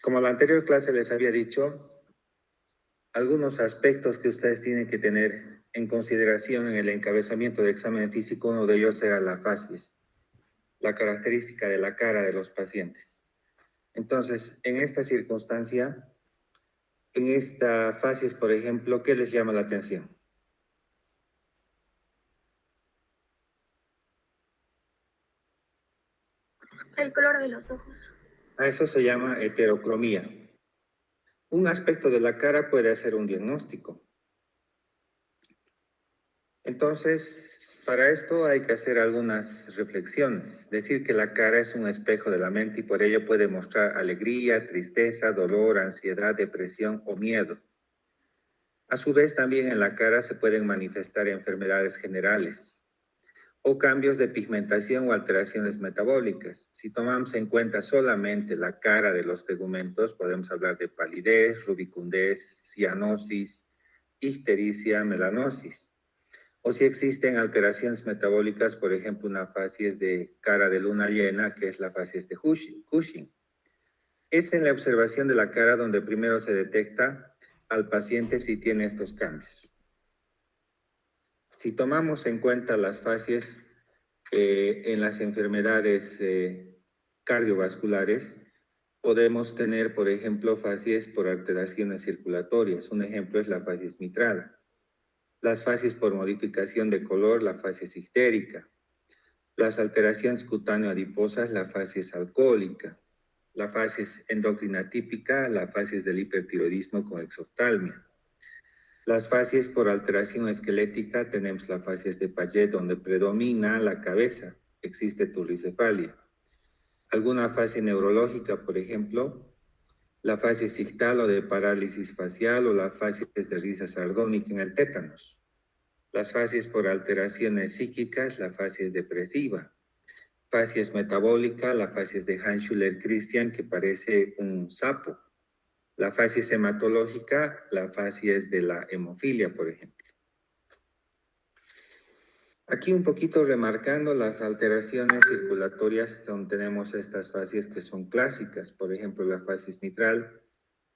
Como la anterior clase les había dicho, algunos aspectos que ustedes tienen que tener en consideración en el encabezamiento de examen físico, uno de ellos era la facies, la característica de la cara de los pacientes. Entonces, en esta circunstancia, en esta facies, por ejemplo, ¿qué les llama la atención? El color de los ojos. A eso se llama heterocromía. Un aspecto de la cara puede hacer un diagnóstico. Entonces, para esto hay que hacer algunas reflexiones. Decir que la cara es un espejo de la mente y por ello puede mostrar alegría, tristeza, dolor, ansiedad, depresión o miedo. A su vez, también en la cara se pueden manifestar enfermedades generales o cambios de pigmentación o alteraciones metabólicas. Si tomamos en cuenta solamente la cara de los tegumentos, podemos hablar de palidez, rubicundez, cianosis, ictericia, melanosis. O si existen alteraciones metabólicas, por ejemplo, una facies de cara de luna llena, que es la facies de Cushing. Es en la observación de la cara donde primero se detecta al paciente si tiene estos cambios. Si tomamos en cuenta las facies en las enfermedades cardiovasculares, podemos tener, por ejemplo, facies por alteraciones circulatorias. Un ejemplo es la facies mitral. Las facies por modificación de color, la facies ictérica. Las alteraciones cutáneo-adiposas, la facies alcohólica. La facies endocrina típica, la facies del hipertiroidismo con exoftalmia. Las facies por alteración esquelética, tenemos la facies de Paget, donde predomina la cabeza, existe turricefalia. Alguna facie neurológica, por ejemplo, la facies ictal o de parálisis facial o la facies de risa sardónica en el tétanos. Las facies por alteraciones psíquicas, la facies depresiva. Facies metabólica, la facies de Handschuler-Christian, que parece un sapo. La facies hematológica, la facies de la hemofilia, por ejemplo. Aquí un poquito remarcando las alteraciones circulatorias donde tenemos estas facies que son clásicas, por ejemplo, la facies mitral,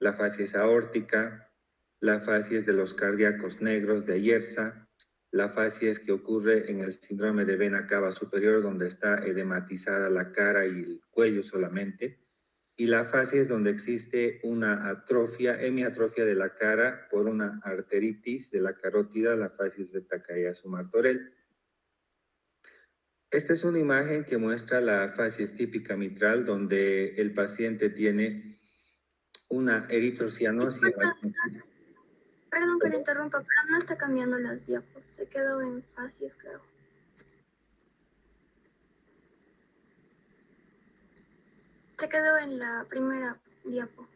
la facies aórtica, la facies de los cardíacos negros de Ayerza, la facies que ocurre en el síndrome de vena cava superior donde está edematizada la cara y el cuello solamente, y la facies donde existe una atrofia, hemiatrofia de la cara por una arteritis de la carótida, la facies de Takayasu-Martorell. Esta es una imagen que muestra la facies típica mitral donde el paciente tiene una eritrocianosis. Perdón que le interrumpa, pero no está cambiando las diapos. Se quedó en facies, creo. Se quedó en la primera diapo.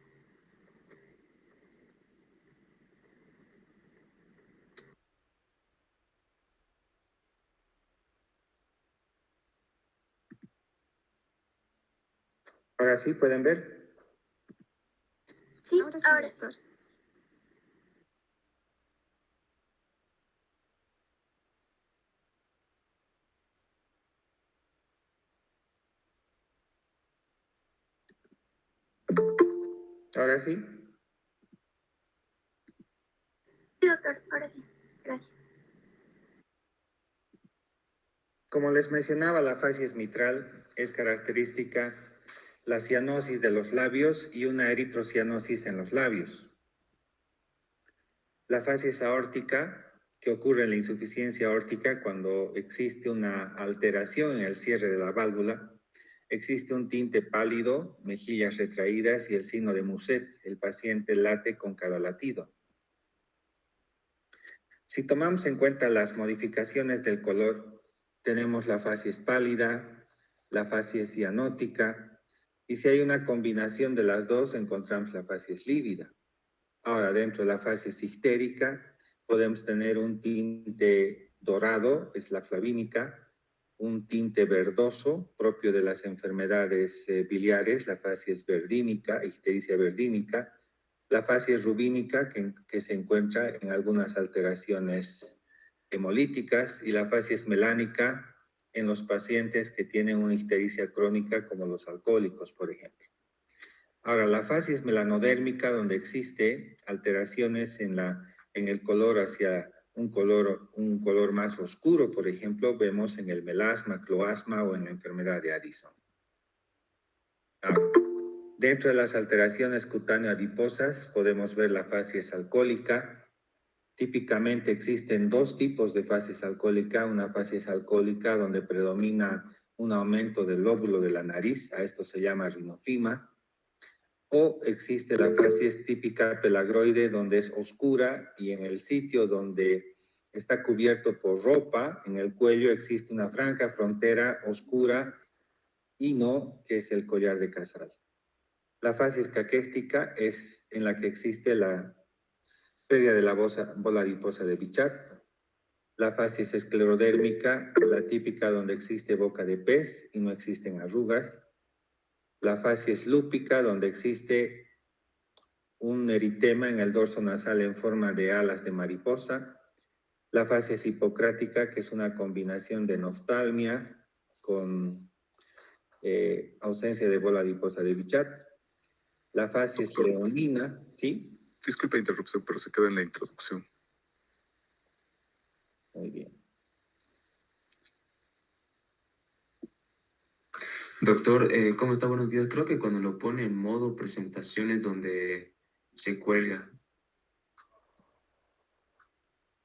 Ahora sí, ¿pueden ver? Sí, ahora sí. Ahora sí. Sí, doctor, ahora sí. Gracias. Como les mencionaba, la facies mitral es característica la cianosis de los labios y una eritrocianosis en los labios. La facies aórtica, que ocurre en la insuficiencia aórtica cuando existe una alteración en el cierre de la válvula, existe un tinte pálido, mejillas retraídas y el signo de Muset. El paciente late con cada latido. Si tomamos en cuenta las modificaciones del color, tenemos la facies pálida, la facies cianótica, y si hay una combinación de las dos, encontramos la facies lívida. Ahora, dentro de la facies ictérica, podemos tener un tinte dorado, es la flavínica, un tinte verdoso, propio de las enfermedades biliares, la facies verdínica, ictericia verdínica, la facies rubínica, que se encuentra en algunas alteraciones hemolíticas, y la facies melánica, en los pacientes que tienen una ictericia crónica como los alcohólicos, por ejemplo. Ahora, la facies melanodérmica, donde existe alteraciones en el color hacia un color más oscuro, por ejemplo, vemos en el melasma, cloasma o en la enfermedad de Addison. Dentro de las alteraciones cutáneo-adiposas podemos ver la facies alcohólica. Típicamente existen dos tipos de facies alcohólica. Una facies alcohólica donde predomina un aumento del lóbulo de la nariz, a esto se llama rinofima. O existe la facies típica pelagroide, donde es oscura y en el sitio donde está cubierto por ropa, en el cuello existe una franja frontera oscura y no, que es el collar de Casal. La facies caquéstica es en la que existe la pérdida de la bola adiposa de Bichat. La facies esclerodérmica, la típica donde existe boca de pez y no existen arrugas. La facies lúpica, donde existe un eritema en el dorso nasal en forma de alas de mariposa. La facies hipocrática, que es una combinación de noftalmia con ausencia de bola adiposa de Bichat. La facies leonina, ¿sí? Disculpa la interrupción, pero se queda en la introducción. Muy bien. Doctor, ¿cómo está? Buenos días. Creo que cuando lo pone en modo presentaciones donde se cuelga.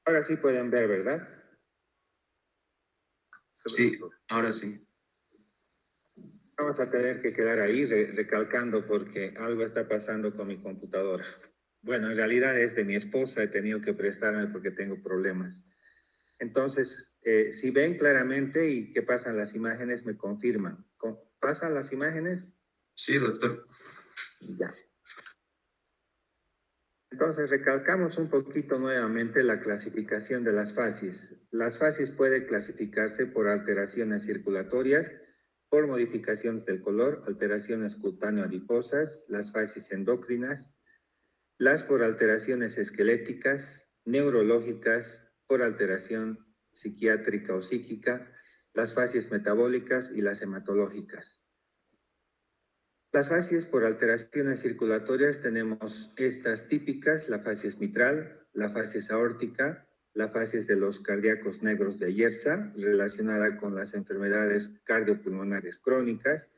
Ahora sí pueden ver, ¿verdad? Sí, ahora sí. Vamos a tener que quedar ahí recalcando porque algo está pasando con mi computadora. Bueno, en realidad es de mi esposa, he tenido que prestarme porque tengo problemas. Entonces, si ven claramente y que pasan las imágenes, me confirman. ¿Pasan las imágenes? Sí, doctor. Ya. Entonces, recalcamos un poquito nuevamente la clasificación de las facies. Las facies pueden clasificarse por alteraciones circulatorias, por modificaciones del color, alteraciones cutáneo-adiposas, las facies endócrinas, las por alteraciones esqueléticas, neurológicas, por alteración psiquiátrica o psíquica, las facies metabólicas y las hematológicas. Las facies por alteraciones circulatorias tenemos estas típicas, la facies mitral, la facies aórtica, la facies de los cardíacos negros de Ayerza, relacionada con las enfermedades cardiopulmonares crónicas.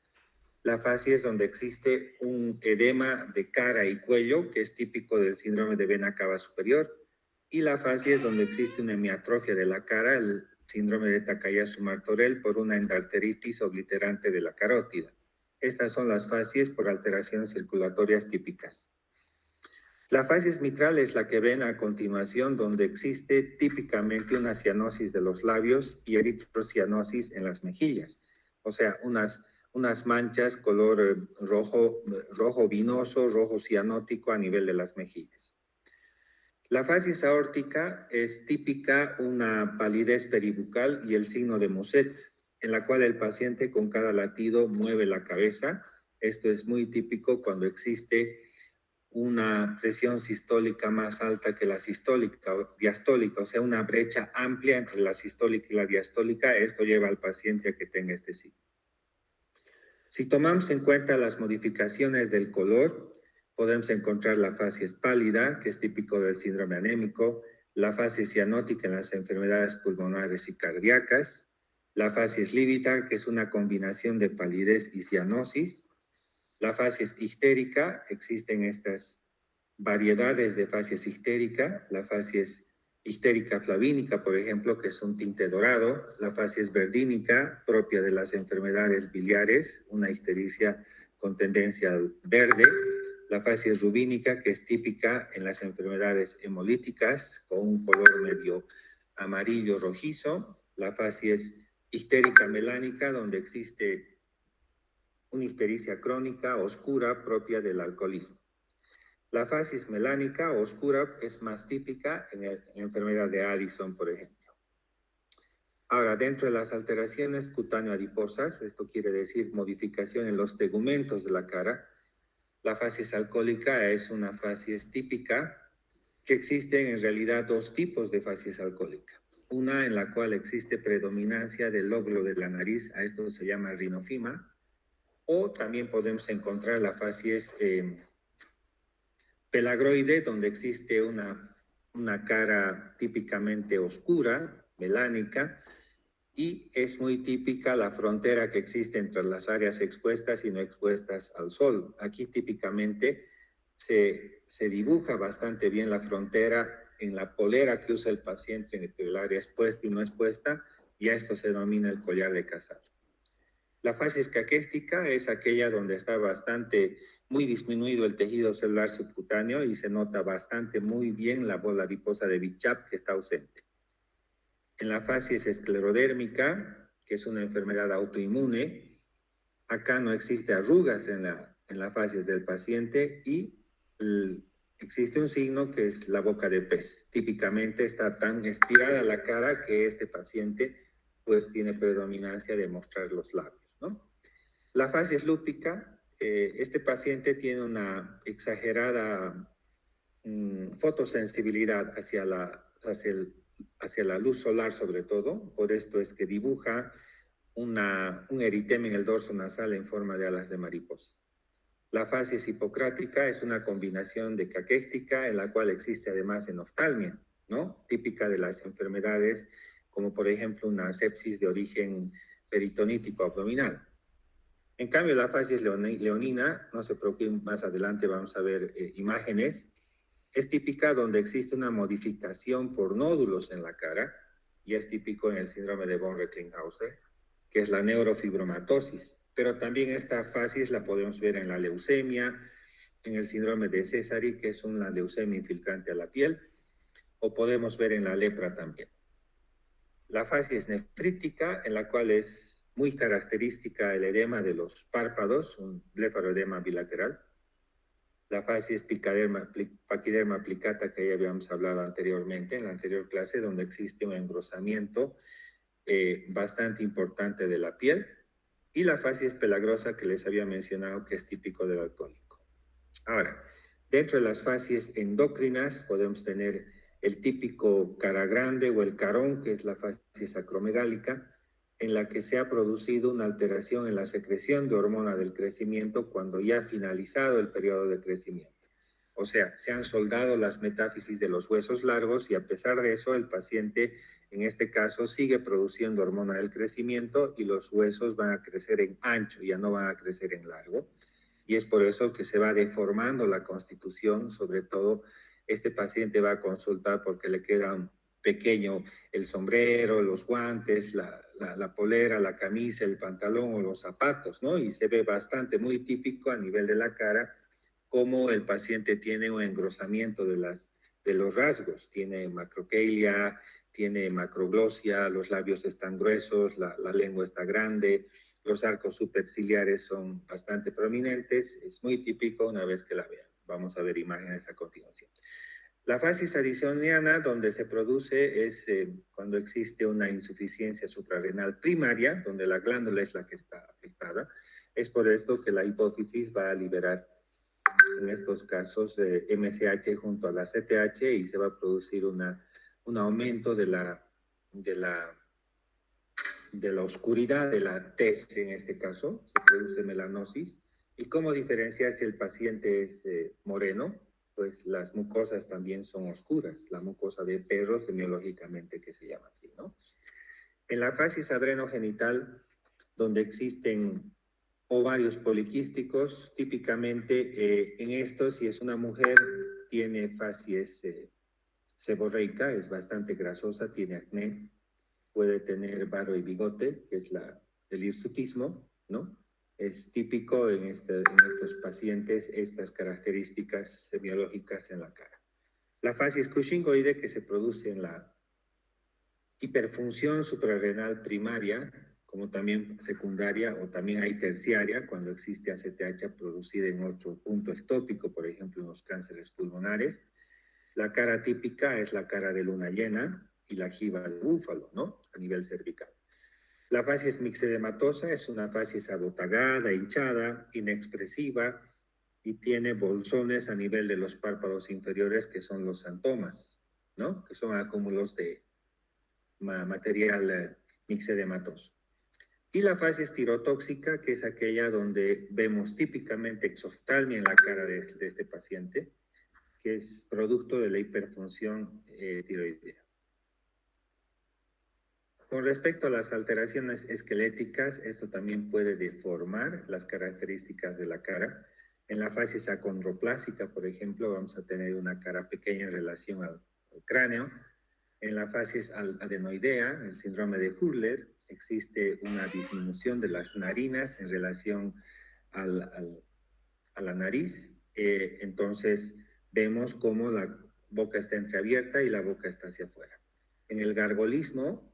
La facies donde existe un edema de cara y cuello, que es típico del síndrome de vena cava superior. Y la facies donde existe una hemiatrofia de la cara, el síndrome de Takayasu-Martorell, por una endarteritis obliterante de la carótida. Estas son las facies por alteraciones circulatorias típicas. La facies mitral es la que ven a continuación, donde existe típicamente una cianosis de los labios y eritrocianosis en las mejillas, o sea, unas manchas color rojo vinoso, rojo cianótico a nivel de las mejillas. La facies aórtica es típica una palidez peribucal y el signo de Muset, en la cual el paciente con cada latido mueve la cabeza. Esto es muy típico cuando existe una presión sistólica más alta que la sistólica o diastólica, o sea, una brecha amplia entre la sistólica y la diastólica. Esto lleva al paciente a que tenga este signo. Si tomamos en cuenta las modificaciones del color, podemos encontrar la facies pálida, que es típico del síndrome anémico, la facies cianótica en las enfermedades pulmonares y cardíacas, la facies lívida, que es una combinación de palidez y cianosis, la facies histérica, existen estas variedades de facies histérica, la facies histérica flavínica, por ejemplo, que es un tinte dorado, la facies verdínica, propia de las enfermedades biliares, una histericia con tendencia verde, la facies rubínica, que es típica en las enfermedades hemolíticas, con un color medio amarillo rojizo, la facies histérica melánica, donde existe una histericia crónica oscura propia del alcoholismo. La facies melánica oscura es más típica en la enfermedad de Addison, por ejemplo. Ahora, dentro de las alteraciones cutáneo-adiposas, esto quiere decir modificación en los tegumentos de la cara, la facies alcohólica es una facies típica, que existen en realidad dos tipos de facies alcohólica. una en la cual existe predominancia del lóbulo de la nariz, a esto se llama rinofima, o también podemos encontrar la facies pelagroide, donde existe una cara típicamente oscura, melánica, y es muy típica la frontera que existe entre las áreas expuestas y no expuestas al sol. Aquí típicamente se dibuja bastante bien la frontera en la polera que usa el paciente entre el área expuesta y no expuesta, y a esto se denomina el collar de Casal. La facies caquéstica es aquella donde está muy disminuido el tejido celular subcutáneo y se nota bastante muy bien la bola adiposa de Bichat que está ausente. En la facies esclerodérmica, que es una enfermedad autoinmune, acá no existe arrugas en la facies del paciente y existe un signo que es la boca de pez. Típicamente está tan estirada la cara que este paciente pues tiene predominancia de mostrar los labios, ¿no? La facies lúpica, este paciente tiene una exagerada fotosensibilidad hacia la luz solar sobre todo, por esto es que dibuja un eritema en el dorso nasal en forma de alas de mariposa. La facies hipocrática es una combinación de caquéstica en la cual existe además enoftalmia, ¿no? Típica de las enfermedades como por ejemplo una sepsis de origen peritonítico abdominal. En cambio, la facies leonina, no se preocupen, más adelante vamos a ver imágenes, es típica donde existe una modificación por nódulos en la cara y es típico en el síndrome de von Recklinghausen, que es la neurofibromatosis. Pero también esta facies la podemos ver en la leucemia, en el síndrome de Sézary, que es una leucemia infiltrante a la piel, o podemos ver en la lepra también. La facies nefrítica, en la cual es muy característica el edema de los párpados, un blefaroedema bilateral. La facies paquiderma applicata, que ya habíamos hablado anteriormente en la anterior clase, donde existe un engrosamiento bastante importante de la piel, y la facies pelagrosa que les había mencionado que es típico del alcohólico. Ahora, dentro de las facies endocrinas podemos tener el típico cara grande o el carón, que es la facies acromegálica, en la que se ha producido una alteración en la secreción de hormona del crecimiento cuando ya ha finalizado el periodo de crecimiento. O sea, se han soldado las metáfisis de los huesos largos y a pesar de eso el paciente en este caso sigue produciendo hormona del crecimiento y los huesos van a crecer en ancho, ya no van a crecer en largo. Y es por eso que se va deformando la constitución, sobre todo este paciente va a consultar porque le queda un pequeño el sombrero, los guantes, la polera, la camisa, el pantalón o los zapatos, ¿no? Y se ve bastante muy típico a nivel de la cara cómo el paciente tiene un engrosamiento de los rasgos, tiene macroquelia, tiene macroglosia, los labios están gruesos, la lengua está grande, los arcos superciliares son bastante prominentes, es muy típico una vez que la vean. Vamos a ver imágenes a continuación. La facies addisoniana, donde se produce, es cuando existe una insuficiencia suprarrenal primaria, donde la glándula es la que está afectada. Es por esto que la hipófisis va a liberar, en estos casos, MSH junto a la CTH y se va a producir un aumento de la oscuridad de la tez, en este caso, se produce melanosis. ¿Y cómo diferenciar si el paciente es moreno? Pues las mucosas también son oscuras, la mucosa de perro semiológicamente que se llama así, ¿no? En la facies adrenogenital, donde existen ovarios poliquísticos, típicamente en estos, si es una mujer, tiene facies seborreica, es bastante grasosa, tiene acné, puede tener barro y bigote, que es el hirsutismo, ¿no? Es típico en estos pacientes estas características semiológicas en la cara. La facies cushingoide, que se produce en la hiperfunción suprarrenal primaria, como también secundaria o también hay terciaria, cuando existe ACTH producida en otro punto ectópico, por ejemplo, en los cánceres pulmonares. La cara típica es la cara de luna llena y la jiba de búfalo, ¿no? A nivel cervical. La facies mixedematosa es una facies abotagada, hinchada, inexpresiva y tiene bolsones a nivel de los párpados inferiores que son los xantomas, ¿no? Que son acúmulos de material mixedematoso. Y la fase estirotóxica, que es aquella donde vemos típicamente exoftalmia en la cara de este paciente, que es producto de la hiperfunción tiroidea. Con respecto a las alteraciones esqueléticas, esto también puede deformar las características de la cara. En la fase acondroplásica, por ejemplo, vamos a tener una cara pequeña en relación al cráneo. En la fase adenoidea, el síndrome de Hurler, existe una disminución de las narinas en relación a la nariz. Entonces, vemos cómo la boca está entreabierta y la boca está hacia afuera. En el gargolismo,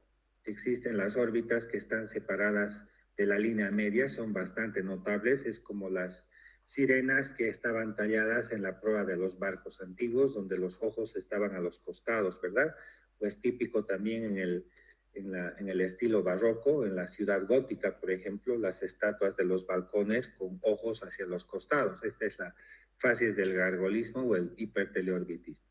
existen las órbitas que están separadas de la línea media, son bastante notables, es como las sirenas que estaban talladas en la proa de los barcos antiguos, donde los ojos estaban a los costados, ¿verdad? Pues típico también en el estilo barroco, en la ciudad gótica, por ejemplo, las estatuas de los balcones con ojos hacia los costados. Esta es la fase del gargolismo o el hiperteleorbitismo.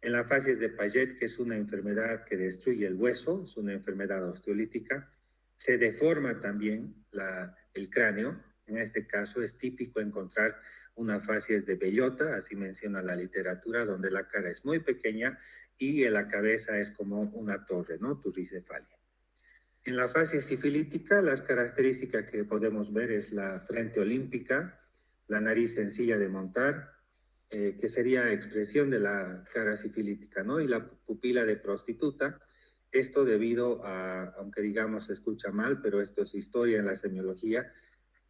En la fase de Paget, que es una enfermedad que destruye el hueso, es una enfermedad osteolítica, se deforma también el cráneo. En este caso es típico encontrar una fase de bellota, así menciona la literatura, donde la cara es muy pequeña y la cabeza es como una torre, ¿no? Turricefalia. En la fase sifilítica, las características que podemos ver es la frente olímpica, la nariz sencilla de montar, que sería expresión de la cara sifilítica, ¿no? Y la pupila de prostituta, esto debido a, aunque digamos se escucha mal, pero esto es historia en la semiología,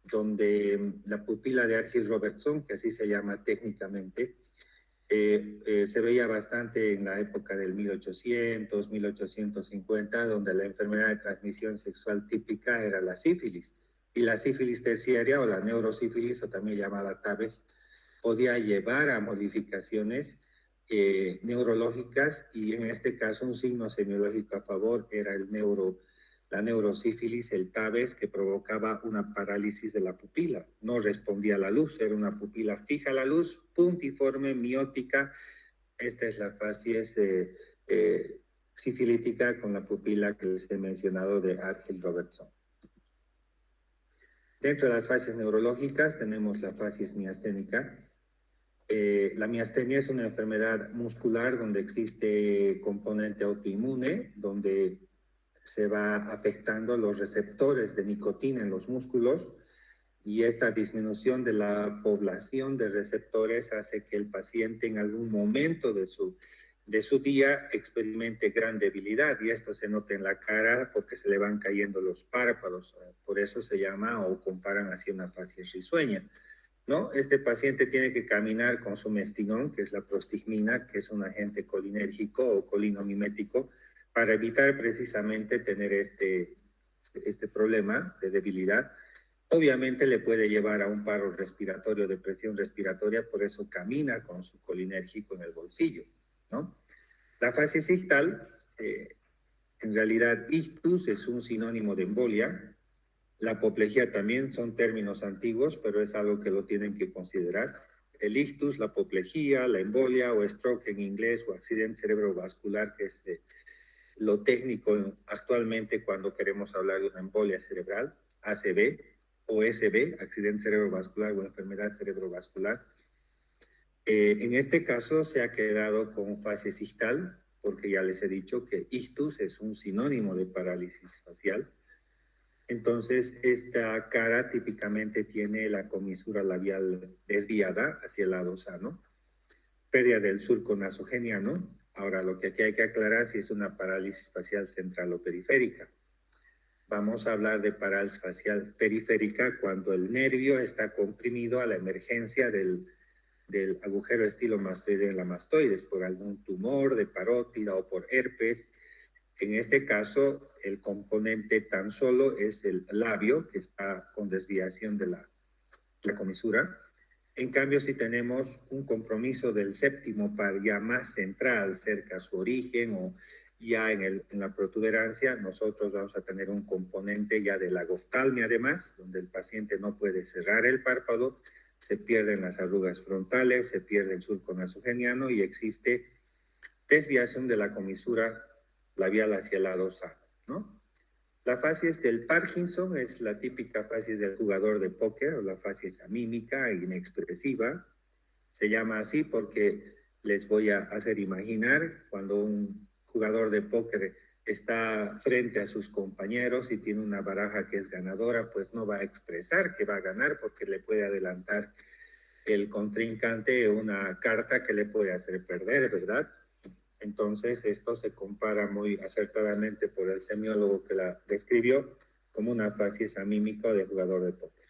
donde la pupila de Argyll-Robertson, que así se llama técnicamente, se veía bastante en la época del 1800, 1850, donde la enfermedad de transmisión sexual típica era la sífilis. Y la sífilis terciaria o la neurosífilis, o también llamada TABES, podía llevar a modificaciones neurológicas y en este caso un signo semiológico a favor era la neurosífilis, el TABES, que provocaba una parálisis de la pupila. No respondía a la luz, era una pupila fija a la luz, puntiforme, miótica. Esta es la fase sifilítica con la pupila que les he mencionado de Argyll-Robertson. Dentro de las fases neurológicas tenemos la fase miasténica. La miastenia es una enfermedad muscular donde existe componente autoinmune, donde se va afectando los receptores de nicotina en los músculos y esta disminución de la población de receptores hace que el paciente en algún momento de su día experimente gran debilidad y esto se nota en la cara porque se le van cayendo los párpados. Por eso se llama o comparan así una fase risueña, ¿no? Este paciente tiene que caminar con su mestinón, que es la prostigmina, que es un agente colinérgico o colinomimético, para evitar precisamente tener este problema de debilidad. Obviamente le puede llevar a un paro respiratorio, depresión respiratoria, por eso camina con su colinérgico en el bolsillo, ¿no? La fase ictal, en realidad ictus es un sinónimo de embolia. La apoplejía también son términos antiguos, pero es algo que lo tienen que considerar. El ictus, la apoplejía, la embolia o stroke en inglés o accidente cerebrovascular, que es lo técnico actualmente cuando queremos hablar de una embolia cerebral, ACV o SB, accidente cerebrovascular o enfermedad cerebrovascular. En este caso se ha quedado con fase ictal, porque ya les he dicho que ictus es un sinónimo de parálisis facial. Entonces, esta cara típicamente tiene la comisura labial desviada hacia el lado sano, pérdida del surco nasogeniano. Ahora, lo que aquí hay que aclarar si es una parálisis facial central o periférica. Vamos a hablar de parálisis facial periférica cuando el nervio está comprimido a la emergencia del agujero estilomastoideo en la mastoides por algún tumor de parótida o por herpes. En este caso, el componente tan solo es el labio, que está con desviación de la comisura. En cambio, si tenemos un compromiso del séptimo par ya más central, cerca a su origen o ya en la protuberancia, nosotros vamos a tener un componente ya de la lagoftalmia además, donde el paciente no puede cerrar el párpado, se pierden las arrugas frontales, se pierde el surco nasogeniano y existe desviación de la comisura labial hacia el lado sano, ¿no? La facies del Parkinson es la típica facies del jugador de póker, o la facies amímica, inexpresiva. Se llama así porque les voy a hacer imaginar cuando un jugador de póker está frente a sus compañeros y tiene una baraja que es ganadora, pues no va a expresar que va a ganar porque le puede adelantar el contrincante una carta que le puede hacer perder, ¿verdad? Entonces, esto se compara muy acertadamente por el semiólogo que la describió como una facies amímica de jugador de póker.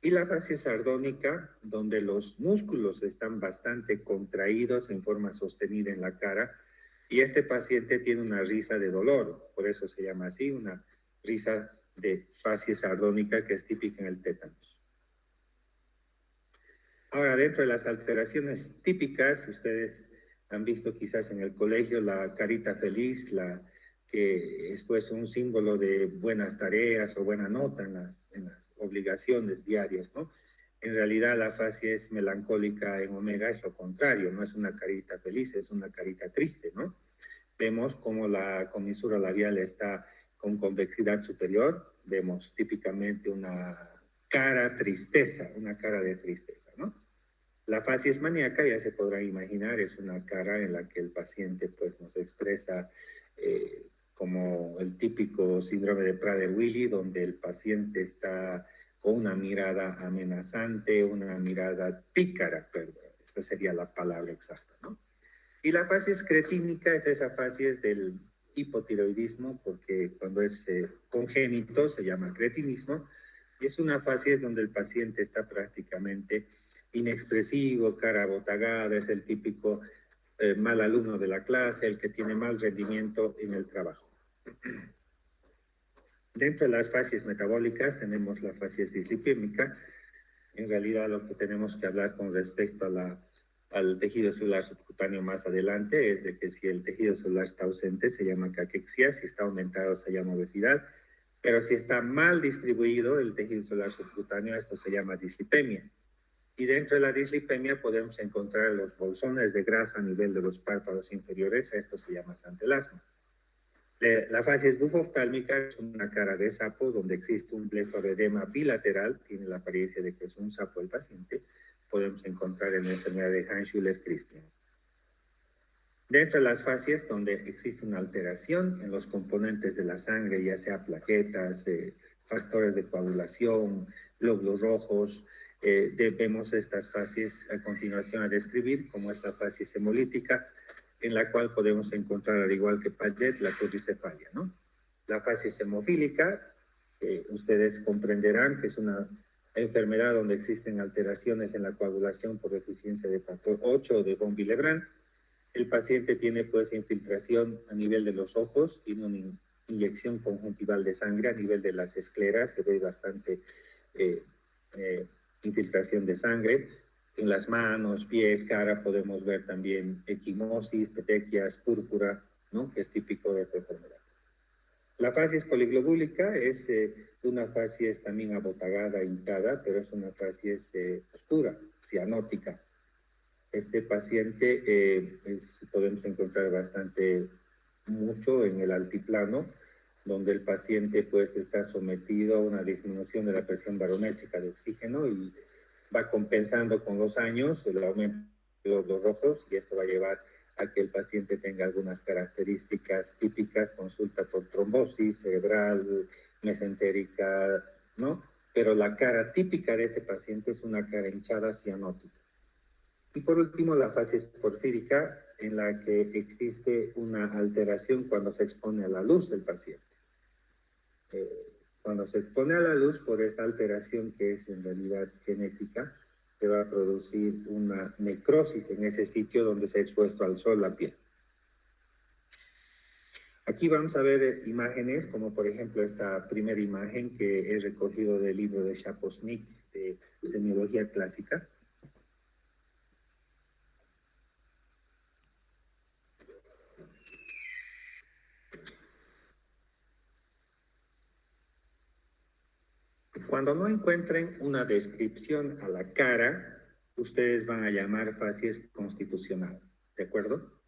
Y la facies sardónica, donde los músculos están bastante contraídos en forma sostenida en la cara, y este paciente tiene una risa de dolor, por eso se llama así, una risa de facies sardónica que es típica en el tétanos. Ahora, dentro de las alteraciones típicas, ustedes han visto quizás en el colegio la carita feliz, que es pues un símbolo de buenas tareas o buena nota en las obligaciones diarias, ¿no? En realidad la facies melancólica en omega es lo contrario, no es una carita feliz, es una carita triste, ¿no? Vemos como la comisura labial está con convexidad superior, vemos típicamente una cara tristeza, una cara de tristeza, ¿no? La facies maníaca, ya se podrá imaginar, es una cara en la que el paciente pues nos expresa como el típico síndrome de Prader-Willi, donde el paciente está con una mirada amenazante, una mirada pícara, perdón, esa sería la palabra exacta, ¿no? Y la facies cretínica es esa facies del hipotiroidismo, porque cuando es congénito se llama cretinismo, y es una facies donde el paciente está prácticamente inexpresivo, cara abotagada, es el típico mal alumno de la clase, el que tiene mal rendimiento en el trabajo. Dentro de las facies metabólicas tenemos la facies dislipémica. En realidad lo que tenemos que hablar con respecto a al tejido celular subcutáneo más adelante es de que si el tejido celular está ausente se llama caquexia, si está aumentado se llama obesidad, pero si está mal distribuido el tejido celular subcutáneo, esto se llama dislipemia. Y dentro de la dislipemia podemos encontrar los bolsones de grasa a nivel de los párpados inferiores, esto se llama santelasma. La facies bufoftálmica es una cara de sapo donde existe un blefaroedema bilateral, tiene la apariencia de que es un sapo el paciente, podemos encontrar en la enfermedad de Hans-Schüller-Christian. Dentro de las facies donde existe una alteración en los componentes de la sangre, ya sea plaquetas, factores de coagulación, glóbulos rojos, vemos estas facies a continuación a describir, como es la facies hemolítica, en la cual podemos encontrar, al igual que Paget, la pluricefalia, ¿no? La facies hemofílica, ustedes comprenderán que es una enfermedad donde existen alteraciones en la coagulación por deficiencia de factor 8 o de von Willebrand. El paciente tiene pues infiltración a nivel de los ojos, tiene una inyección conjuntival de sangre a nivel de las escleras, se ve bastante infiltración de sangre. En las manos, pies, cara podemos ver también equimosis, petequias, púrpura, ¿no? Que es típico de esta enfermedad. La facies poliglobúlica es una facies también abotagada, hinchada, pero es una facies oscura, cianótica. Este paciente podemos encontrar bastante mucho en el altiplano, donde el paciente pues está sometido a una disminución de la presión barométrica de oxígeno y va compensando con los años el aumento de los glóbulos rojos, y esto va a llevar a que el paciente tenga algunas características típicas, consulta por trombosis cerebral, mesentérica, ¿no? Pero la cara típica de este paciente es una cara hinchada cianótica. Y por último, la facies porfírica, en la que existe una alteración cuando se expone a la luz del paciente. Cuando se expone a la luz por esta alteración que es en realidad genética, se va a producir una necrosis en ese sitio donde se ha expuesto al sol la piel. Aquí vamos a ver imágenes, como por ejemplo esta primera imagen que he recogido del libro de Shaposnik de Semiología Clásica. Cuando no encuentren una descripción a la cara, ustedes van a llamar facies constitucional, ¿de acuerdo?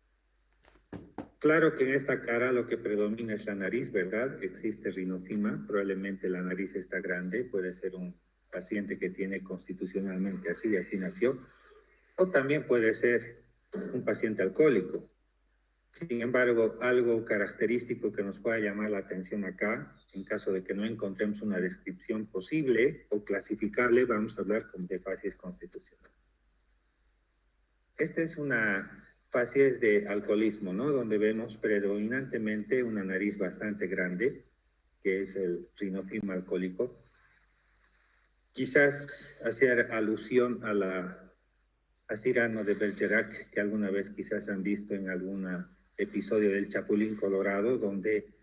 Claro que en esta cara lo que predomina es la nariz, ¿verdad? Existe rinofima, probablemente la nariz está grande, puede ser un paciente que tiene constitucionalmente así, de así nació, o también puede ser un paciente alcohólico. Sin embargo, algo característico que nos pueda llamar la atención acá, en caso de que no encontremos una descripción posible o clasificable, vamos a hablar de facies constitucional. Esta es una facies de alcoholismo, ¿no? Donde vemos predominantemente una nariz bastante grande, que es el rinofima alcohólico. Quizás hacer alusión a Cyrano de Bergerac, que alguna vez quizás han visto en algún episodio del Chapulín Colorado, donde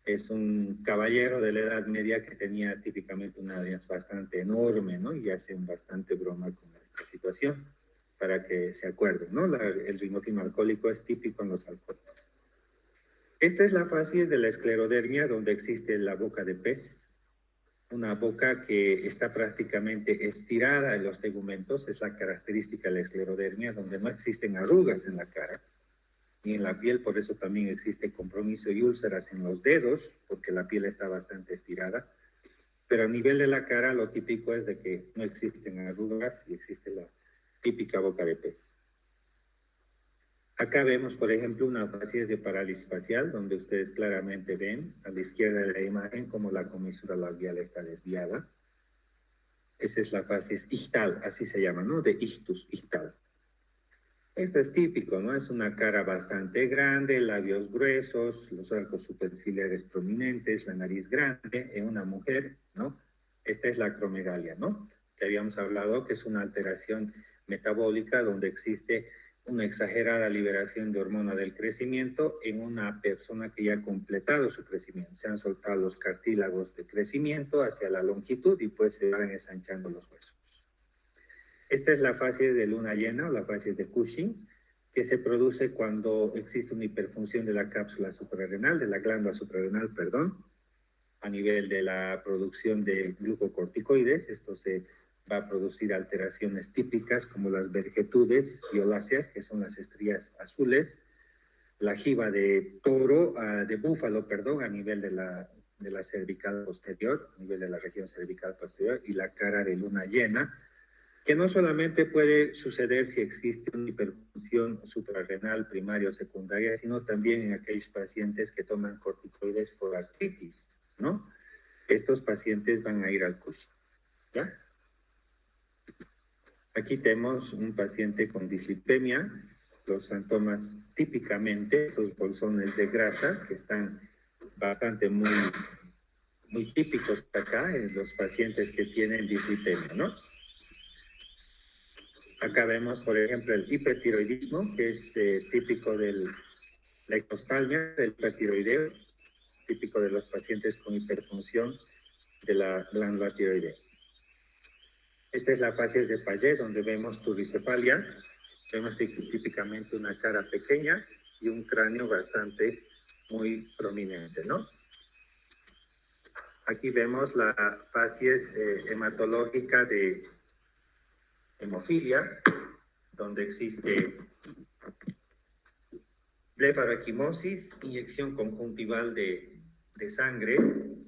es un caballero de la Edad Media que tenía típicamente una nariz bastante enorme, ¿no? Y hacen bastante broma con esta situación, para que se acuerden, ¿no? El rinofima alcohólico es típico en los alcohólicos. Esta es la facies de la esclerodermia, donde existe la boca de pez, una boca que está prácticamente estirada en los tegumentos, es la característica de la esclerodermia, donde no existen arrugas en la cara ni en la piel, por eso también existe compromiso y úlceras en los dedos, porque la piel está bastante estirada, pero a nivel de la cara lo típico es de que no existen arrugas y existe la típica boca de pez. Acá vemos, por ejemplo, una facies de parálisis facial, donde ustedes claramente ven a la izquierda de la imagen como la comisura labial está desviada. Esa es la facies ictal, así se llama, ¿no? De ictus, ictal. Esto es típico, ¿no? Es una cara bastante grande, labios gruesos, los arcos superciliares prominentes, la nariz grande en una mujer, ¿no? Esta es la acromegalia, ¿no? Que habíamos hablado que es una alteración metabólica donde existe una exagerada liberación de hormona del crecimiento en una persona que ya ha completado su crecimiento. Se han soltado los cartílagos de crecimiento hacia la longitud y pues se van ensanchando los huesos. Esta es la fase de luna llena o la fase de Cushing, que se produce cuando existe una hiperfunción de la cápsula suprarrenal, de la glándula suprarrenal, perdón, a nivel de la producción de glucocorticoides. Esto se va a producir alteraciones típicas como las vergetudes violáceas, que son las estrías azules, la jiba de toro, de búfalo, perdón, a nivel de la cervical posterior, a nivel de la región cervical posterior, y la cara de luna llena, que no solamente puede suceder si existe una hiperfunción suprarrenal primaria o secundaria, sino también en aquellos pacientes que toman corticoides por artritis, ¿no? Estos pacientes van a ir al Cushing, ¿ya? Aquí tenemos un paciente con dislipemia, los síntomas típicamente, estos bolsones de grasa que están bastante muy típicos acá en los pacientes que tienen dislipemia, ¿no? Acá vemos, por ejemplo, el hipertiroidismo, que es típico de la ectoftalmia, del hipertiroideo, típico de los pacientes con hiperfunción de la glándula tiroidea. Esta es la facies de Paget, donde vemos turricefalia. Vemos típicamente una cara pequeña y un cráneo bastante muy prominente, ¿no? Aquí vemos la facies hematológica de hemofilia, donde existe blefaroequimosis, inyección conjuntival de sangre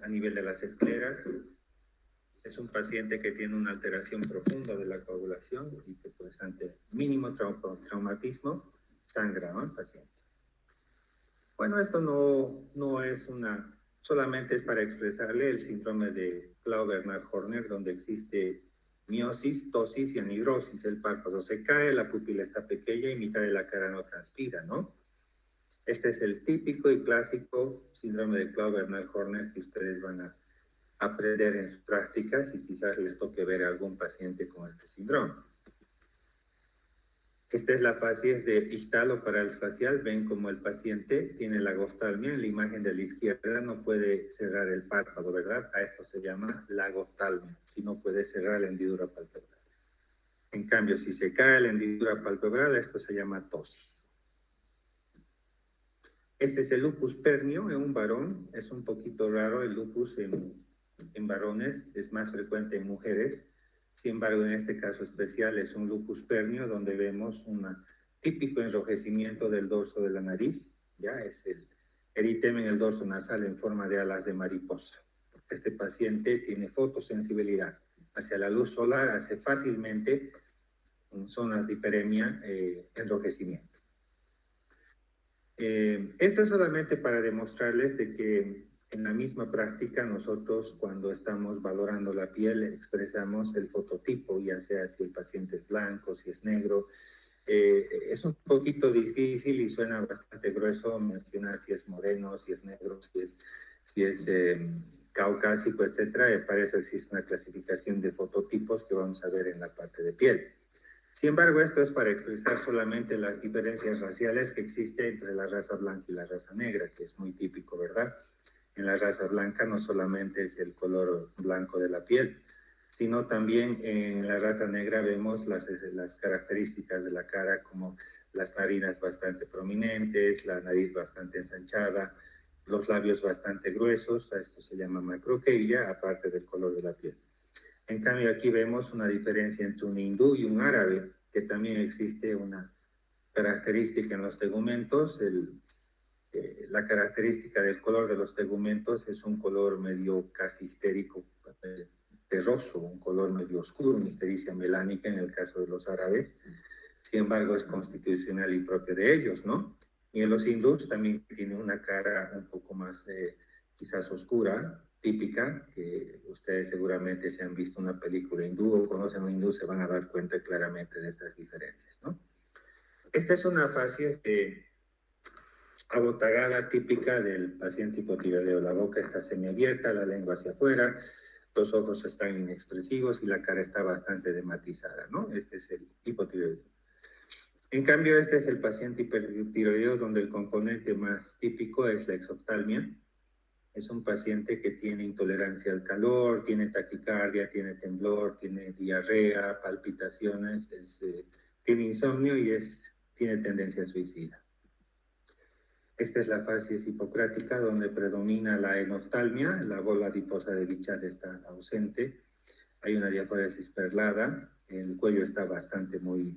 a nivel de las escleras. Es un paciente que tiene una alteración profunda de la coagulación y que pues ante mínimo traumatismo sangra, ¿no? El paciente. Bueno, esto no es solamente es para expresarle el síndrome de Claude-Bernard-Horner, donde existe miosis, tosis y anhidrosis. El párpado se cae, la pupila está pequeña y mitad de la cara no transpira, ¿no? Este es el típico y clásico síndrome de Claude-Bernard-Horner que ustedes van a aprender en sus prácticas y quizás les toque ver a algún paciente con este síndrome. Esta es la facies de ictal o parálisis facial. Ven como el paciente tiene la lagoftalmia. En la imagen de la izquierda no puede cerrar el párpado, ¿verdad? A esto se llama lagoftalmia, si no puede cerrar la hendidura palpebral. En cambio, si se cae la hendidura palpebral, esto se llama tosis. Este es el lupus pernio en un varón. Es un poquito raro el lupus en varones, es más frecuente en mujeres. Sin embargo, en este caso especial es un lupus pernio donde vemos un típico enrojecimiento del dorso de la nariz, ya es el eritema en el dorso nasal en forma de alas de mariposa. Este paciente tiene fotosensibilidad hacia la luz solar, hace fácilmente en zonas de hiperemia enrojecimiento. Esto es solamente para demostrarles de que en la misma práctica nosotros cuando estamos valorando la piel expresamos el fototipo, ya sea si el paciente es blanco, si es negro. Es un poquito difícil y suena bastante grueso mencionar si es moreno, si es negro, si es caucásico, etc. Para eso existe una clasificación de fototipos que vamos a ver en la parte de piel. Sin embargo, esto es para expresar solamente las diferencias raciales que existen entre la raza blanca y la raza negra, que es muy típico, ¿verdad? En la raza blanca no solamente es el color blanco de la piel, sino también en la raza negra vemos las características de la cara, como las narinas bastante prominentes, la nariz bastante ensanchada, los labios bastante gruesos, a esto se llama macroqueria, aparte del color de la piel. En cambio, aquí vemos una diferencia entre un hindú y un árabe, que también existe una característica en los tegumentos. La característica del color de los tegumentos es un color medio casi histérico, terroso, un color medio oscuro, una histericia melánica en el caso de los árabes. Sin embargo, es constitucional y propio de ellos, ¿no? Y en los hindús también tiene una cara un poco más quizás oscura, típica, que ustedes seguramente si han visto una película hindú o conocen a un hindú se van a dar cuenta claramente de estas diferencias, ¿no? Esta es una fase de abotagada típica del paciente hipotiroideo. La boca está semiabierta, la lengua hacia afuera, los ojos están inexpresivos y la cara está bastante dematizada, ¿no? Este es el hipotiroideo. En cambio, este es el paciente hipertiroideo donde el componente más típico es la exoftalmia. Es un paciente que tiene intolerancia al calor, tiene taquicardia, tiene temblor, tiene diarrea, palpitaciones, tiene insomnio y tiene tendencia suicida. Esta es la facies hipocrática donde predomina la enoftalmia, la bola adiposa de Bichat está ausente, hay una diaforesis perlada, el cuello está bastante muy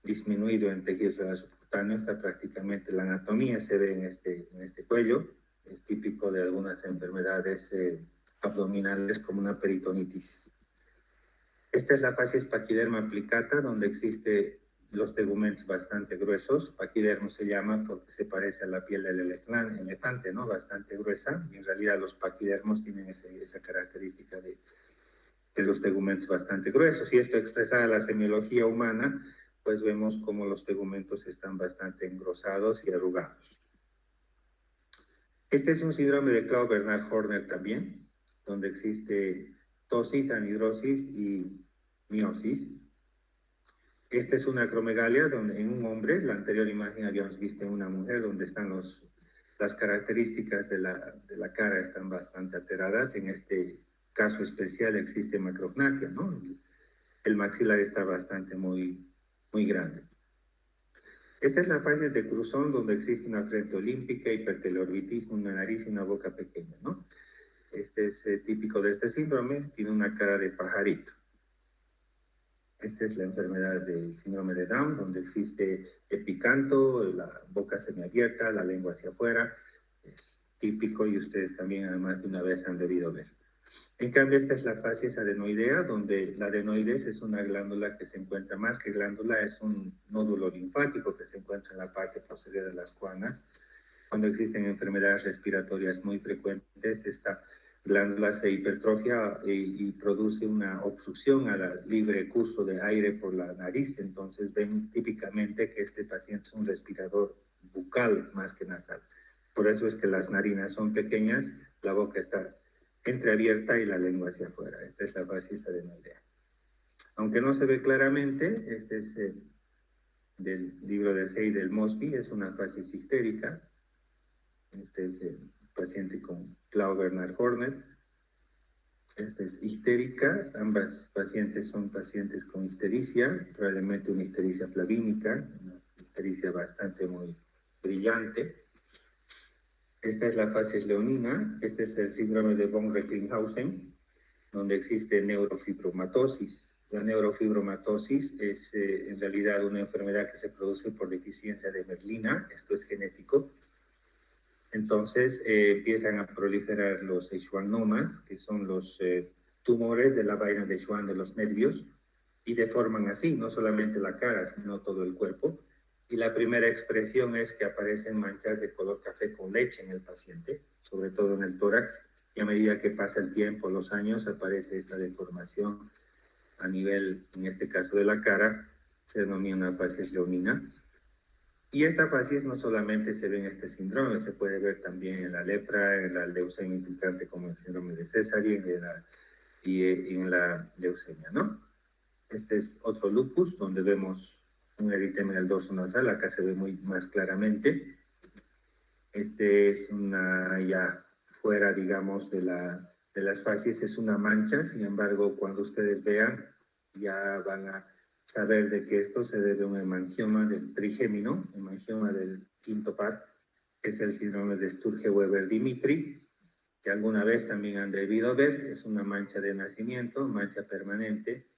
disminuido en tejido subcutáneo, está prácticamente la anatomía se ve en este cuello. Es típico de algunas enfermedades abdominales como una peritonitis. Esta es la facies paquiderma applicata, donde existe los tegumentos bastante gruesos. Paquidermo se llama porque se parece a la piel del elefante, ¿no? Bastante gruesa. Y en realidad los paquidermos tienen esa característica de los tegumentos bastante gruesos. Y esto expresa la semiología humana, pues vemos como los tegumentos están bastante engrosados y arrugados. Este es un síndrome de Claude-Bernard-Horner también, donde existe ptosis, anhidrosis y miosis. Esta es una acromegalia donde en un hombre, la anterior imagen habíamos visto en una mujer, donde están las características de la cara están bastante alteradas. En este caso especial existe macrognatia, ¿no? El maxilar está bastante muy grande. Esta es la fase de cruzón donde existe una frente olímpica, hiperteleorbitismo, una nariz y una boca pequeña, ¿no? Este es típico de este síndrome, tiene una cara de pajarito. Esta es la enfermedad del síndrome de Down, donde existe epicanto, la boca semiabierta, la lengua hacia afuera. Es típico y ustedes también además de una vez han debido ver. En cambio, esta es la facies adenoidea, donde la adenoides es una glándula que se encuentra, más que glándula, es un nódulo linfático que se encuentra en la parte posterior de las cuanas. Cuando existen enfermedades respiratorias muy frecuentes, esta glándula se hipertrofia y produce una obstrucción al libre curso de aire por la nariz. Entonces ven típicamente que este paciente es un respirador bucal más que nasal. Por eso es que las narinas son pequeñas, la boca está entreabierta y la lengua hacia afuera. Esta es la facies adenoidea. Aunque no se ve claramente, este es del libro de Say del Mosby, es una facies histérica. Este es el paciente con Claude-Bernard-Horner. Esta es histérica. Ambas pacientes son pacientes con histericia, probablemente una histericia flavínica, una histericia bastante muy brillante. Esta es la facies leonina. Este es el síndrome de von Recklinghausen, donde existe neurofibromatosis. La neurofibromatosis es en realidad una enfermedad que se produce por deficiencia de merlina, esto es genético. Entonces empiezan a proliferar los schwannomas, que son los tumores de la vaina de Schwann de los nervios, y deforman así, no solamente la cara, sino todo el cuerpo. Y la primera expresión es que aparecen manchas de color café con leche en el paciente, sobre todo en el tórax, y a medida que pasa el tiempo, los años, aparece esta deformación a nivel, en este caso de la cara, se denomina facies leonina. Y esta facies no solamente se ve en este síndrome, se puede ver también en la lepra, en la leucemia infiltrante como el síndrome de Sézary y en la leucemia, ¿no? Este es otro lupus, donde vemos un eritema del dorso nasal, acá se ve muy más claramente. Este es una ya fuera, digamos, de las facies, es una mancha, sin embargo, cuando ustedes vean, ya van a saber de que esto se debe a un hemangioma del trigémino, hemangioma del quinto par, que es el síndrome de Sturge-Weber-Dimitri, que alguna vez también han debido ver, es una mancha de nacimiento, mancha permanente,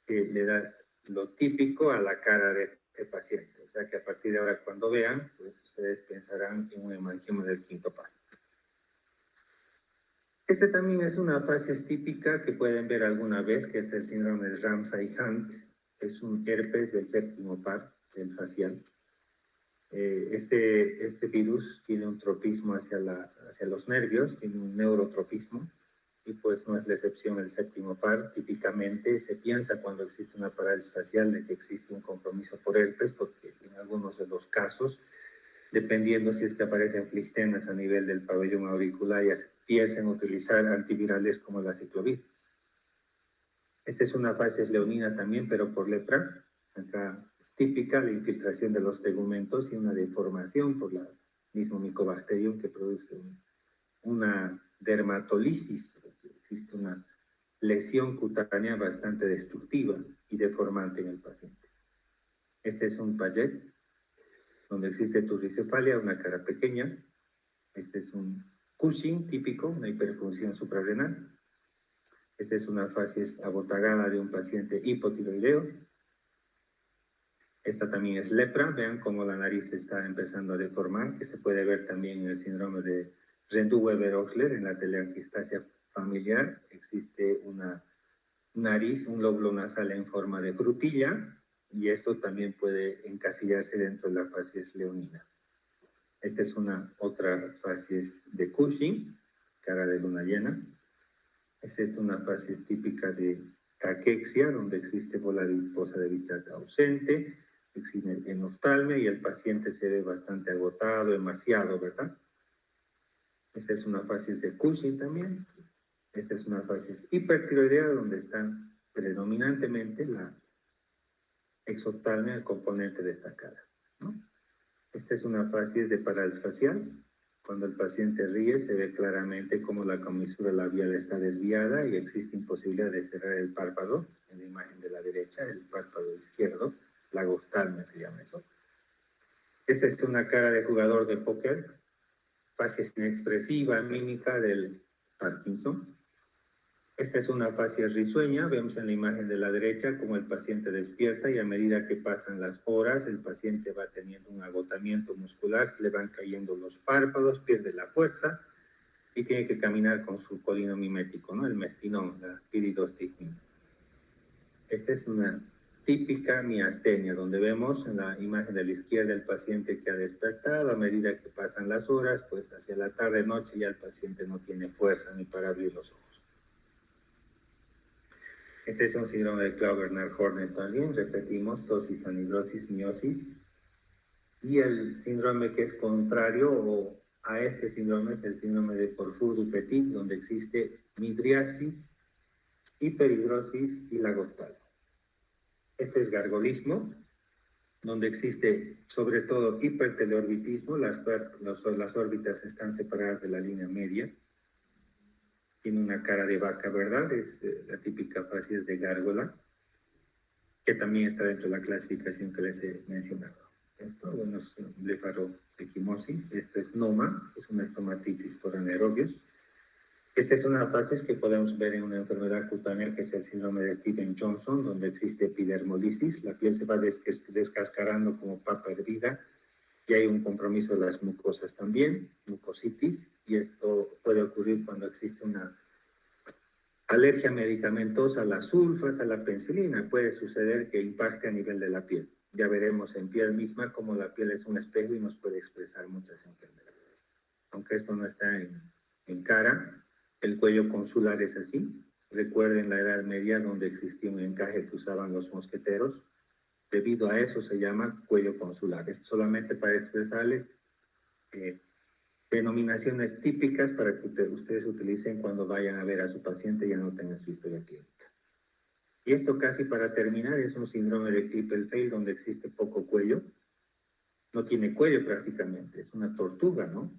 que le da lo típico a la cara de este paciente. O sea que a partir de ahora, cuando vean, pues ustedes pensarán en un hemangioma del quinto par. Este también es una facies típica que pueden ver alguna vez, que es el síndrome de Ramsay-Hunt. Es un herpes del séptimo par del facial. Este virus tiene un tropismo hacia los nervios, tiene un neurotropismo, y pues no es la excepción el séptimo par. Típicamente se piensa cuando existe una parálisis facial de que existe un compromiso por herpes, porque en algunos de los casos, dependiendo si es que aparecen flistenas a nivel del pabellón auricular, ya se empiezan a utilizar antivirales como la ciclovir. Esta es una facies leonina también, pero por lepra. Acá es típica la infiltración de los tegumentos y una deformación por la mismo Mycobacterium que produce una dermatolisis. Existe una lesión cutánea bastante destructiva y deformante en el paciente. Este es un Paget, donde existe turricefalia, una cara pequeña. Este es un Cushing típico, una hiperfunción suprarrenal. Esta es una facies abotagada de un paciente hipotiroideo. Esta también es lepra. Vean cómo la nariz está empezando a deformar, que se puede ver también en el síndrome de Rendu-Weber-Ochsler, en la telangiectasia familiar. Existe una nariz, un lóbulo nasal en forma de frutilla, y esto también puede encasillarse dentro de la facies leonina. Esta es otra facies de Cushing, cara de luna llena. Esta es una facies típica de caquexia, donde existe bola adiposa de Bichat ausente, existe enoftalmia y el paciente se ve bastante agotado, emaciado, ¿verdad? Esta es una facies de Cushing también. Esta es una facies hipertiroidea, donde está predominantemente la exoftalmia, el componente de esta cara, ¿no? Esta es una facies de parálisis facial. Cuando el paciente ríe, se ve claramente cómo la comisura labial está desviada y existe imposibilidad de cerrar el párpado. En la imagen de la derecha, el párpado izquierdo, la lagoftalmia se llama eso. Esta es una cara de jugador de póker, facies inexpresiva, mímica del Parkinson. Esta es una facies risueña. Vemos en la imagen de la derecha cómo el paciente despierta y a medida que pasan las horas, el paciente va teniendo un agotamiento muscular, se le van cayendo los párpados, pierde la fuerza y tiene que caminar con su colino mimético, ¿no? El mestinón, la piridostigmia. Esta es una típica miastenia, donde vemos en la imagen de la izquierda el paciente que ha despertado. A medida que pasan las horas, pues hacia la tarde-noche ya el paciente no tiene fuerza ni para abrir los ojos. Este es un síndrome de Claude-Bernard-Horner también, repetimos, tosis, anhidrosis, miosis. Y el síndrome que es contrario a este síndrome es el síndrome de Porphyr-du-Petit, donde existe midriasis, hiperhidrosis y lagoftalmo. Este es gargolismo, donde existe sobre todo hiperteleorbitismo, las órbitas están separadas de la línea media. Tiene una cara de vaca, ¿verdad? Es la típica facies de gárgola, que también está dentro de la clasificación que les he mencionado. Esto, bueno, es blefaroequimosis. Esto es noma, es una estomatitis por anaerobios. Esta es una fase que podemos ver en una enfermedad cutánea que es el síndrome de Stevens-Johnson, donde existe epidermolisis, la piel se va descascarando como papa hervida y hay un compromiso de las mucosas también, mucositis, y esto puede ocurrir cuando existe una alergia medicamentosa a las sulfas, a la penicilina. Puede suceder que impacte a nivel de la piel. Ya veremos en piel misma cómo la piel es un espejo y nos puede expresar muchas enfermedades. Aunque esto no está en cara, el cuello consular es así. Recuerden la Edad Media donde existía un encaje que usaban los mosqueteros. Debido a eso se llama cuello consular. Esto solamente para expresarle denominaciones típicas para que ustedes utilicen cuando vayan a ver a su paciente y anoten en su historia clínica. Y esto casi para terminar es un síndrome de Klippel-Feil donde existe poco cuello. No tiene cuello prácticamente, es una tortuga, ¿no?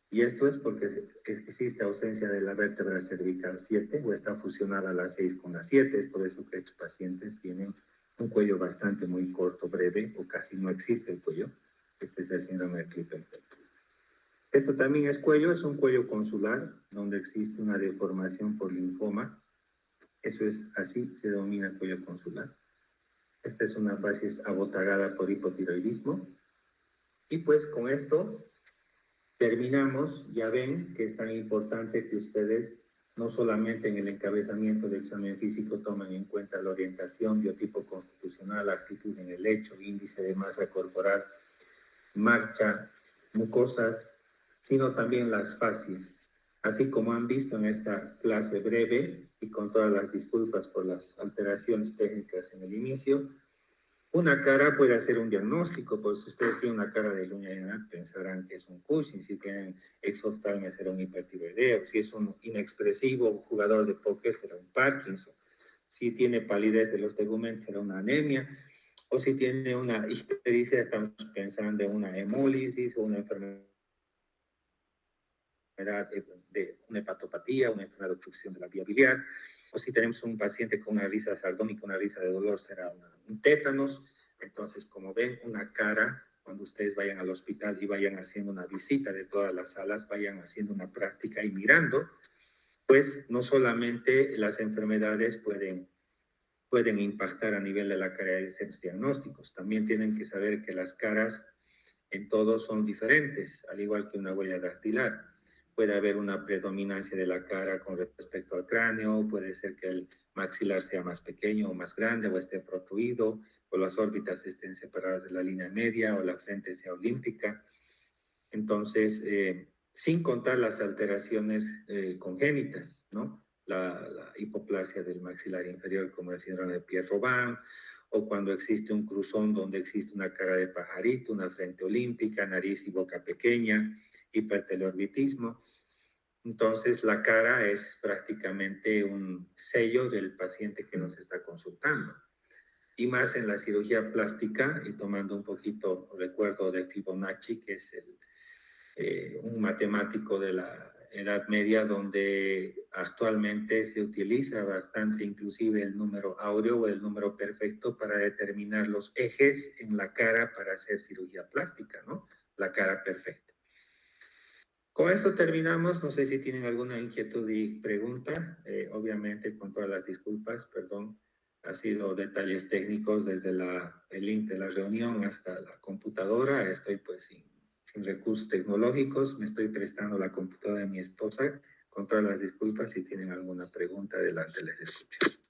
Y esto es porque existe ausencia de la vértebra cervical 7 o está fusionada la 6 con la 7. Es por eso que estos pacientes tienen un cuello bastante muy corto, breve, o casi no existe el cuello. Este es el síndrome de Klippel-Feil. Esto también es cuello, es un cuello consular, donde existe una deformación por linfoma. Eso es así, se denomina cuello consular. Esta es una facies abotagada por hipotiroidismo. Y pues con esto terminamos. Ya ven que es tan importante que ustedes no solamente en el encabezamiento del examen físico tomen en cuenta la orientación, biotipo constitucional, actitud en el lecho, índice de masa corporal, marcha, mucosas, sino también las facies. Así como han visto en esta clase breve, y con todas las disculpas por las alteraciones técnicas en el inicio, una cara puede hacer un diagnóstico. Pues si ustedes tienen una cara de luna llena, pensarán que es un Cushing. Si tienen exoftalmia, será un hipertiroideo. Si es un inexpresivo jugador de póker, será un Parkinson. Si tiene palidez de los tegúmenos, será una anemia. O si tiene una ictericia, estamos pensando en una hemólisis o una enfermedad de una hepatopatía, una enfermedad de obstrucción de la vía biliar. O si tenemos un paciente con una risa sardónica, una risa de dolor, será un tétanos. Entonces, como ven, una cara, cuando ustedes vayan al hospital y vayan haciendo una visita de todas las salas, vayan haciendo una práctica y mirando, pues no solamente las enfermedades pueden impactar a nivel de la cara de los diagnósticos, también tienen que saber que las caras en todos son diferentes, al igual que una huella dactilar. Puede haber una predominancia de la cara con respecto al cráneo, puede ser que el maxilar sea más pequeño o más grande o esté protruido, o las órbitas estén separadas de la línea media o la frente sea olímpica. Entonces, sin contar las alteraciones congénitas, ¿no? La hipoplasia del maxilar inferior, como el síndrome de Pierre-Robin, o cuando existe un cruzón donde existe una cara de pajarito, una frente olímpica, nariz y boca pequeña, hiperteleorbitismo. Entonces, la cara es prácticamente un sello del paciente que nos está consultando. Y más en la cirugía plástica, y tomando un poquito recuerdo de Fibonacci, que es un matemático de la Edad Media, donde actualmente se utiliza bastante inclusive el número áureo o el número perfecto para determinar los ejes en la cara para hacer cirugía plástica, ¿no? La cara perfecta. Con esto terminamos. No sé si tienen alguna inquietud y pregunta. Obviamente, con todas las disculpas, perdón, ha sido detalles técnicos desde el link de la reunión hasta la computadora. Estoy pues sin recursos tecnológicos. Me estoy prestando la computadora de mi esposa. Con todas las disculpas, si tienen alguna pregunta, adelante, les escucho.